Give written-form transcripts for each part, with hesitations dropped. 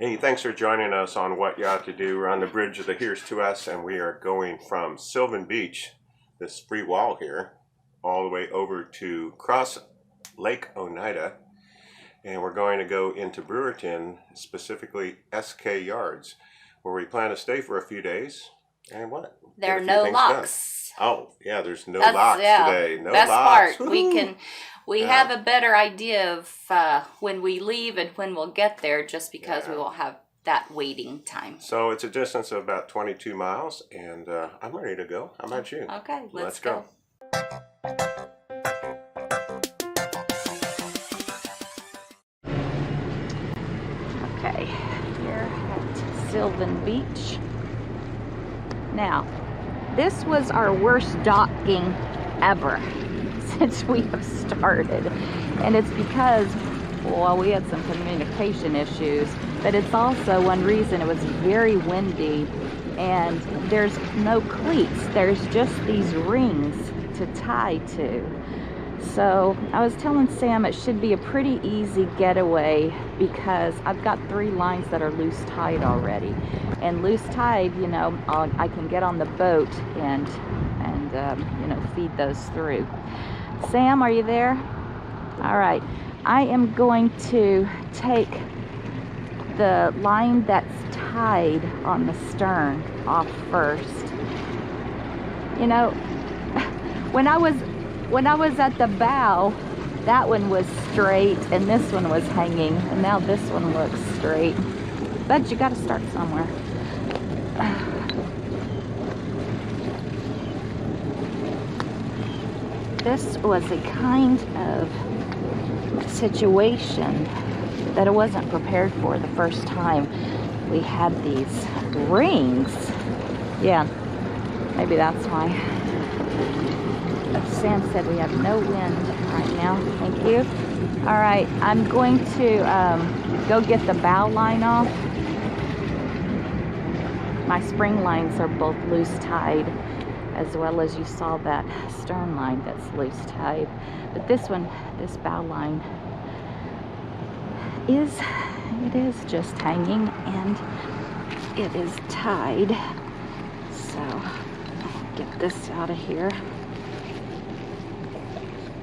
Hey, thanks for joining us on What Yacht To Do. We're on the bridge of the Here's to Us, and we are going from Sylvan Beach, this free wall here, all the way over to cross Lake Oneida, and we're going to go into Brewerton, specifically Ess-Kay Yards, where we plan to stay for a few days. And what? There are no locks. Oh, yeah, there's no locks today. No best locks. Part. We have a better idea of when we leave and when we'll get there, just because we won't have that waiting time. So it's a distance of about 22 miles, and I'm ready to go. How about you? Okay, let's go. Okay, here at Sylvan Beach. Now, this was our worst docking ever since we have started, and it's because, well, we had some communication issues, but it's also one reason. It was very windy, and there's no cleats. There's just these rings to tie to. So I was telling Sam it should be a pretty easy getaway because I've got 3 lines that are loose tied already, and loose tied, you know, I can get on the boat and you know, feed those through. Sam, are you there? All right, I am going to take the line that's tied on the stern off first. You know, when I was at the bow, that one was straight and this one was hanging, and now this one looks straight. But you got to start somewhere. This was a kind of situation that I wasn't prepared for the first time. We had these rings. Yeah, maybe that's why. Sam said we have no wind right now. Thank you. All right, I'm going to go get the bow line off. My spring lines are both loose tied, as well as you saw that stern line that's loose tied. But this one, this bow line, it is just hanging and it is tied. So get this out of here.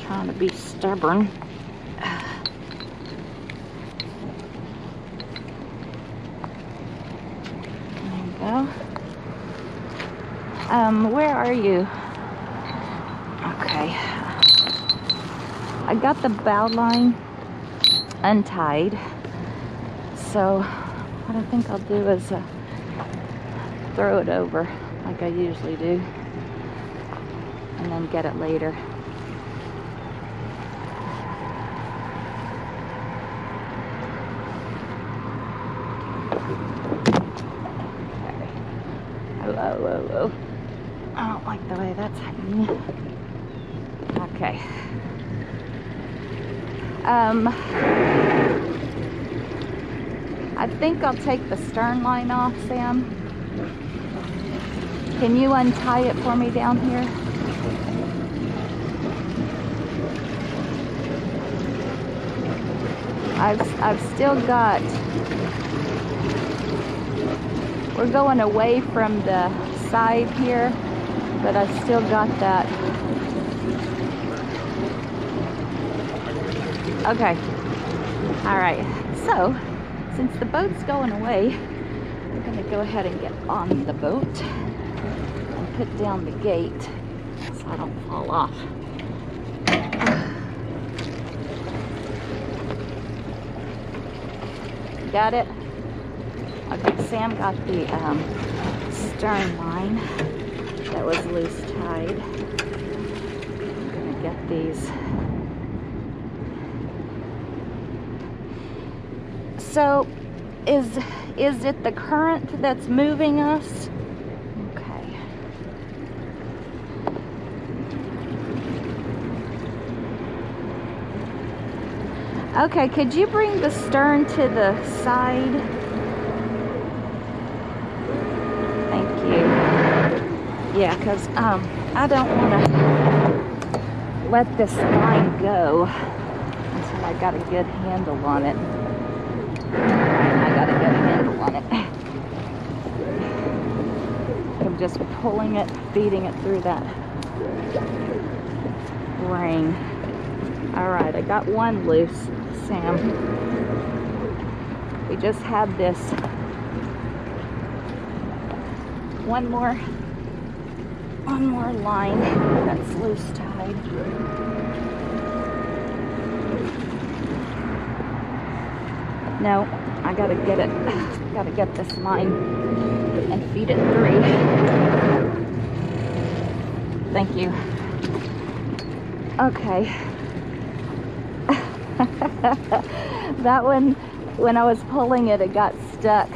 Trying to be stubborn. There you go. Where are you? Okay. I got the bow line untied. So what I think I'll do is throw it over like I usually do, and then get it later. Whoa. I don't like the way that's hanging. Okay. I think I'll take the stern line off, Sam. Can you untie it for me down here? I've still got, we're going away from the side here, but I've still got that. Okay. All right. So, since the boat's going away, we're going to go ahead and get on the boat and put down the gate so I don't fall off. Got it? Okay, Sam got the stern line that was loose tied. I'm going to get these. So, is it the current that's moving us? Okay. Okay, could you bring the stern to the side? Thank you. Yeah, because I don't want to let this line go until I got a good handle on it. I got a good handle just pulling it, feeding it through that ring. All right, I got one loose, Sam. We just had this. One more line that's loose tied. No, I gotta get it. Gotta get this line and feed it through. Thank you. Okay. That one, when I was pulling it, it got stuck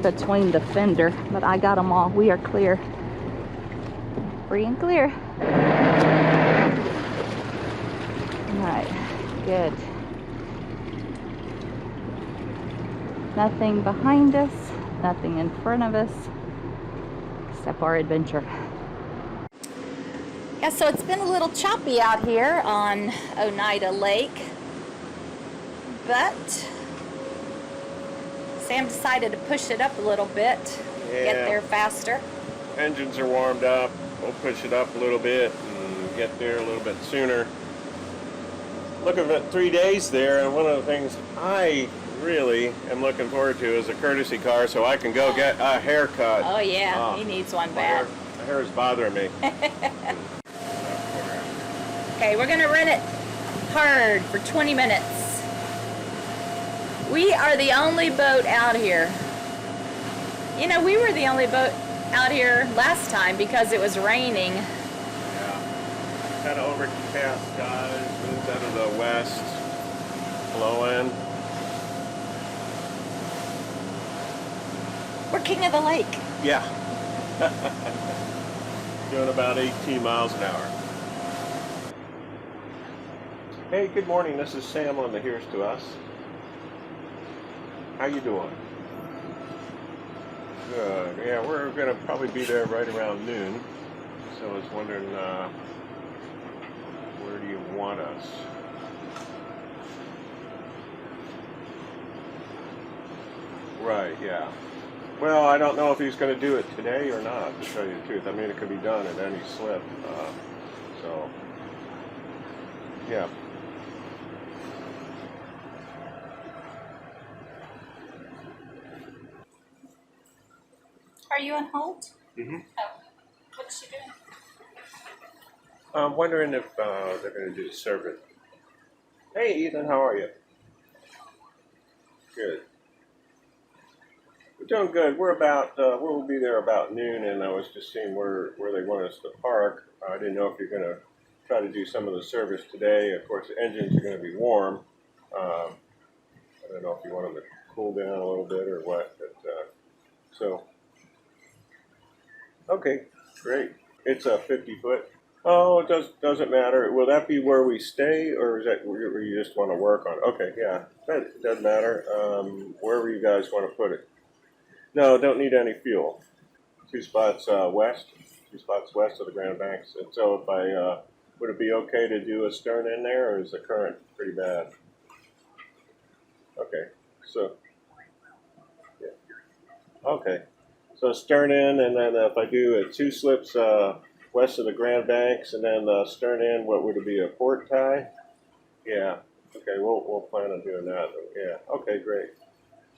between the fender, but I got them all. We are clear. Free and clear. All right, good. Nothing behind us, nothing in front of us, except our adventure. Yeah, so it's been a little choppy out here on Oneida Lake, but Sam decided to push it up a little bit, get there faster. Engines are warmed up. We'll push it up a little bit and get there a little bit sooner. Looking at 3 days there, and one of the things I really am looking forward to is a courtesy car so I can go get a haircut. Oh yeah, he needs one bad. My hair is bothering me. Okay, we're gonna rent it hard for 20 minutes. We are the only boat out here. You know, we were the only boat out here last time because it was raining. Yeah. Kind of overcast skies, winds out of the west, blowing. We're king of the lake. Yeah. Doing about 18 miles an hour. Hey, good morning. This is Sam on the Here's to Us. How you doing? Good. Yeah, we're going to probably be there right around noon. So I was wondering, where do you want us? Right, yeah. Well, I don't know if he's going to do it today or not, to tell you the truth. I mean, it could be done at any slip. So, yeah. Are you on hold? Mm-hmm. Oh, what's she doing? I'm wondering if they're going to do the service. Hey, Ethan, how are you? Good. We're doing good. We'll be there about noon, and I was just seeing where they want us to park. I didn't know if you're going to try to do some of the service today. Of course, the engines are going to be warm. I don't know if you want them to cool down a little bit or what, but so. Okay, great. It's a 50-foot. Oh, it doesn't matter. Will that be where we stay, or is that where you just want to work on? Okay, yeah, that doesn't matter. Wherever you guys want to put it. No, don't need any fuel. 2 spots west of the Grand Banks. And so if would it be okay to do a stern in there, or is the current pretty bad? Okay, so, yeah. Okay. So stern in, and then if I do 2 slips west of the Grand Banks, and then stern in, what would it be, a port tie? Yeah. Okay, we'll plan on doing that. Yeah. Okay, great.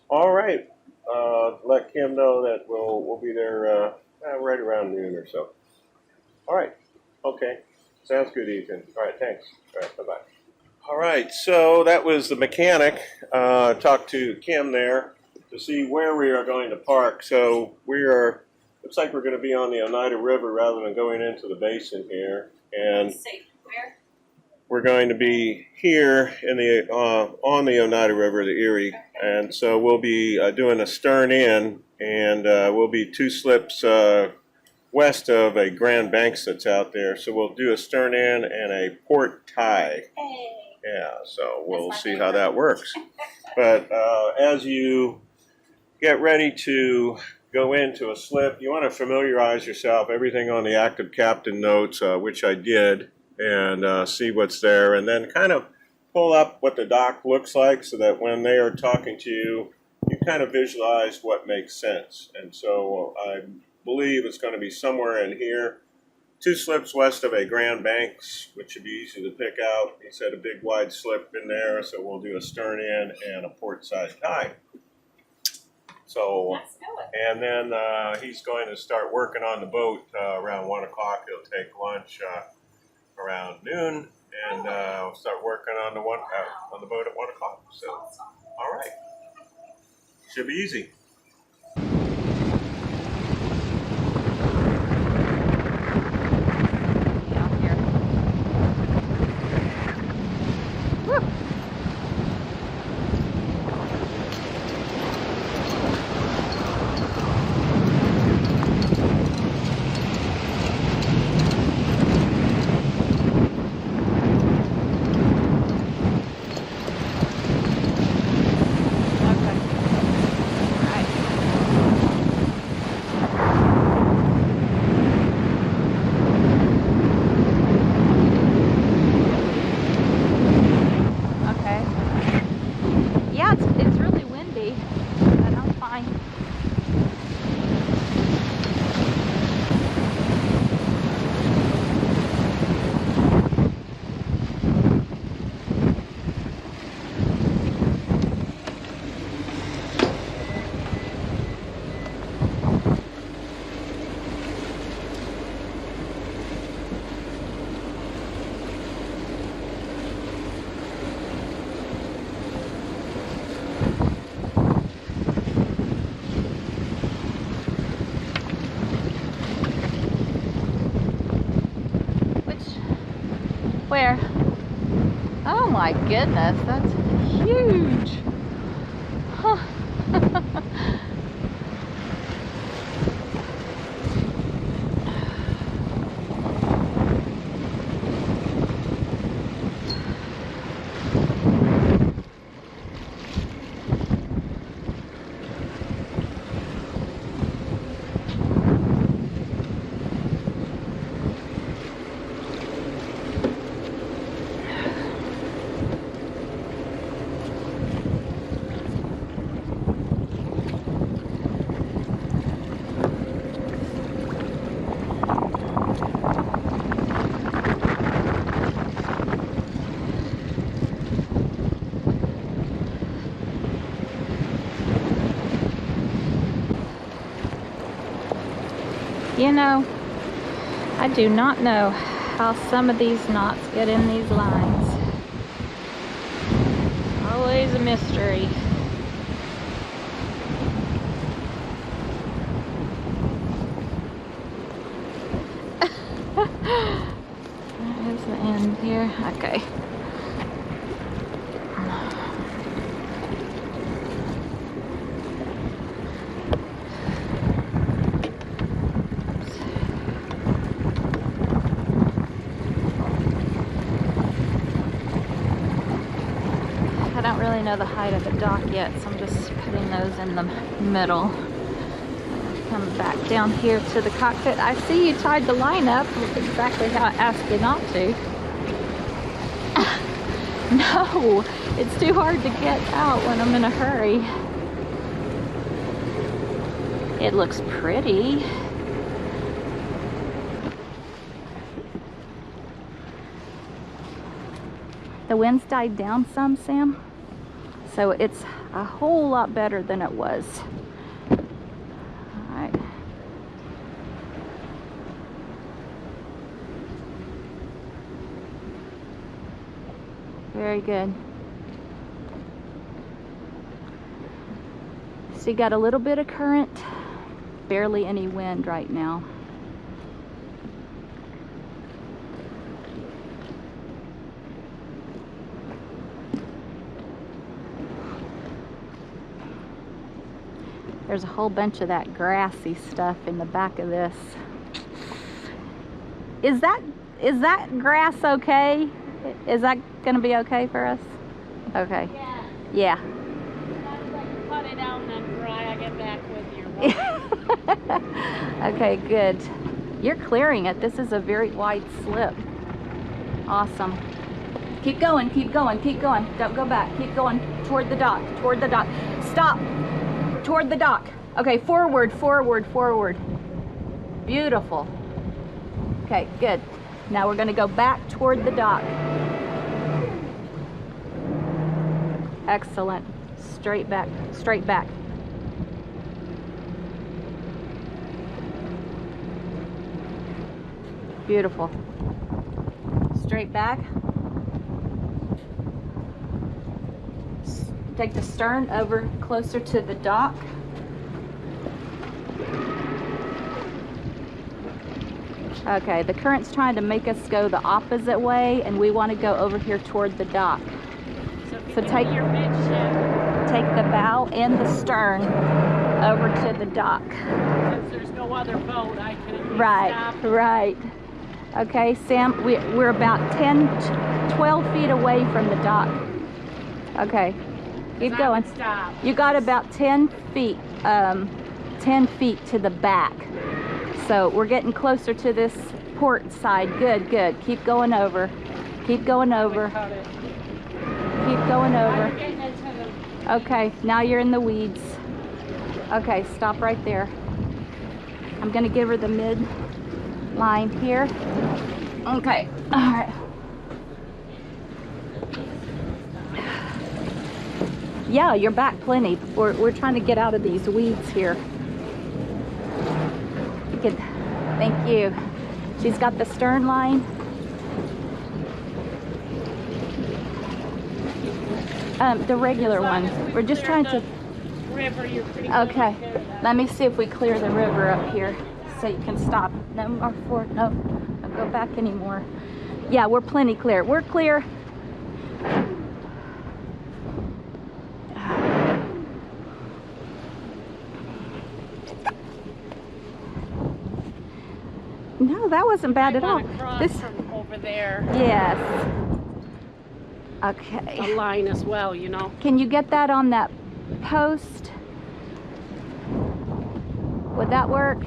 All right. Let Kim know that we'll be there right around noon or so. All right. Okay. Sounds good, Ethan. All right. Thanks. All right. Bye-bye. All right. So that was the mechanic. Talked to Kim there to see where we are going to park. So looks like we're going to be on the Oneida River rather than going into the basin here. And Where? we're going to be here on the Oneida River, the Erie. And so we'll be doing a stern in, and we'll be 2 slips west of a Grand Banks that's out there. So we'll do a stern in and a port tie. Hey. Yeah, so we'll see how that works. But as you get ready to go into a slip, you want to familiarize yourself, everything on the active captain notes, which I did, and see what's there, and then kind of pull up what the dock looks like so that when they are talking to you, you kind of visualize what makes sense. And so I'm believe it's going to be somewhere in here. 2 slips west of a Grand Banks, which should be easy to pick out. He said a big wide slip in there, so we'll do a stern in and a port side tie. So, and then he's going to start working on the boat around 1 o'clock. He'll take lunch around noon, and we'll start working on the boat at 1 o'clock. So, all right, should be easy. Where? Oh my goodness, that's huge. Huh. You know, I do not know how some of these knots get in these lines. Always a mystery. There's the end here. Okay. I don't really know the height of the dock yet, so I'm just putting those in the middle. Come back down here to the cockpit. I see you tied the line up exactly how I asked you not to. No, it's too hard to get out when I'm in a hurry. It looks pretty. The wind's died down some, Sam. So it's a whole lot better than it was. All right. Very good. So you got a little bit of current, barely any wind right now. There's a whole bunch of that grassy stuff in the back of this. Is that grass okay? Is that gonna be okay for us? Okay. Yeah. Cut it out and then dry. I get back with your Okay, good. You're clearing it. This is a very wide slip. Awesome. Keep going, keep going, keep going. Don't go back. Keep going toward the dock, toward the dock. Stop. Toward the dock. Okay, forward, forward, forward. Beautiful. Okay, good. Now we're going to go back toward the dock. Excellent. Straight back, straight back. Beautiful. Straight back. Take the stern over closer to the dock. Okay, the current's trying to make us go the opposite way, and we want to go over here toward the dock. So take your midship. Take the bow and the stern over to the dock. Since there's no other boat, I can at least Right, stop. right. Okay, Sam, we're about 12 feet away from the dock. Okay, keep going. Stop. You got about 10 feet to the back. So we're getting closer to this port side. Good, good. Keep going over. Keep going over. Cut it. Keep going over. I'm getting into the... Okay, now you're in the weeds. Okay, stop right there. I'm gonna give her the mid line here. Okay, all right. Yeah, you're back plenty. We're trying to get out of these weeds here. Good. Thank you. She's got the stern line. The regular one. We're just trying to... River, you're pretty Okay, let me see if we clear the river up here so you can stop. No more forward. No, don't go back anymore. Yeah, we're plenty clear. We're clear. No, that wasn't bad at all. This from over there. Yes. A Okay. line as well, you know. Can you get that on that post? Would that work?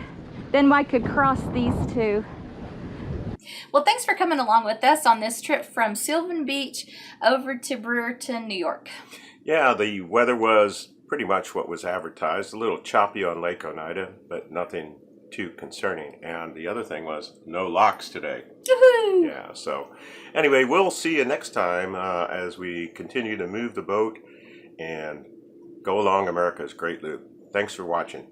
Then I could cross these two. Well, thanks for coming along with us on this trip from Sylvan Beach over to Brewerton, New York. Yeah, the weather was pretty much what was advertised. A little choppy on Lake Oneida, but nothing too concerning. And the other thing was no locks today. Woohoo! Yeah, so anyway, we'll see you next time as we continue to move the boat and go along America's Great Loop. Thanks for watching.